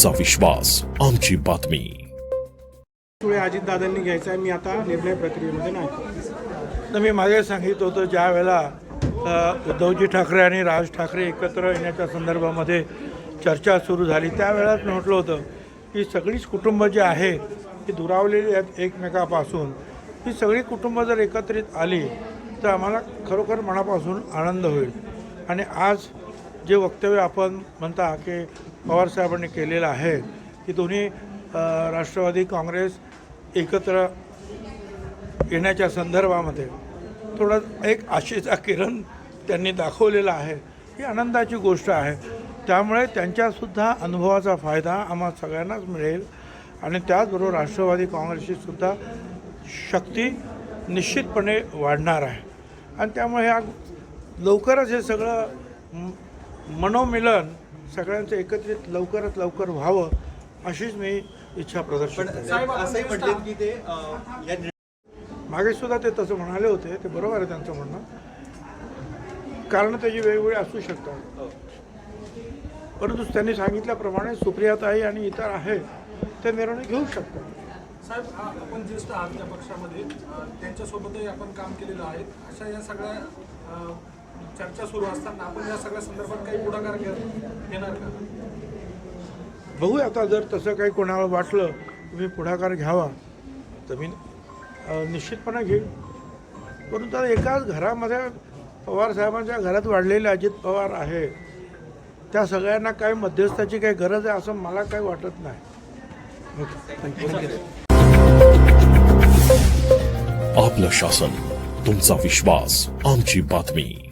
तुमचा विश्वास आमची बातमी. अजितदादांनी घ्यायचा आहे. मी आता निर्णय प्रक्रियेमध्ये नाही. तर मी मागे सांगितलं होतं, ज्या वेळेला उद्धवजी ठाकरे आणि राज ठाकरे एकत्र येण्याच्या संदर्भामध्ये चर्चा सुरू झाली, त्यावेळेस म्हटलं होतं की सगळीच कुटुंब जी आहे ती दुरावलेली आहेत एकमेकापासून. ही सगळी कुटुंब जर एकत्रित आली तर आम्हाला खरोखर मनापासून आनंद होईल. आणि आज जे वक्तव्य आपण म्हणता की पवारसाहेबांनी केलेलं आहे की दोन्ही राष्ट्रवादी काँग्रेस एकत्र येण्याच्या संदर्भामध्ये थोडा एक आशेचा किरण त्यांनी दाखवलेला आहे, ही आनंदाची गोष्ट आहे. त्यामुळे त्यांच्यासुद्धा अनुभवाचा फायदा आम्हा सगळ्यांनाच मिळेल आणि त्याचबरोबर राष्ट्रवादी काँग्रेसची सुद्धा शक्ती निश्चितपणे वाढणार आहे. आणि त्यामुळे ह्या लवकरच हे सगळं मनोमिलन सगळ्यांचं एकत्रित लवकरात लवकर व्हावं अशीच मी इच्छा प्रदर्शित करतो. मागे सुद्धा ते तसं म्हणाले होते, ते बरोबर आहे त्यांचं म्हणणं. कारण त्याची वेगवेगळी असू शकतात, परंतु त्यांनी सांगितल्याप्रमाणे सुप्रियाताई आणि इतर आहे ते निर्णय घेऊ शकतात. साहेब, आपण ज्येष्ठ आहात त्या पक्षामध्ये, त्यांच्यासोबतही आपण काम केलेलं आहे. अशा या सगळ्या चर्चा सुरू असताना आपण या सगळ्या संदर्भात काही पुढाकार घेणार का? बघूया आता, जर तसं काही कोणाला वाटलं तुम्ही पुढाकार घ्यावा तर मी निश्चितपणे घेईन. परंतु आता एकाच घरामध्ये पवारसाहेबांच्या घरात वाढलेले अजित पवार आहे, त्या सगळ्यांना काही मध्यस्थाची काही गरज आहे असं मला काही वाटत नाही. आपलं शासन, तुमचा विश्वास आमची बातमी.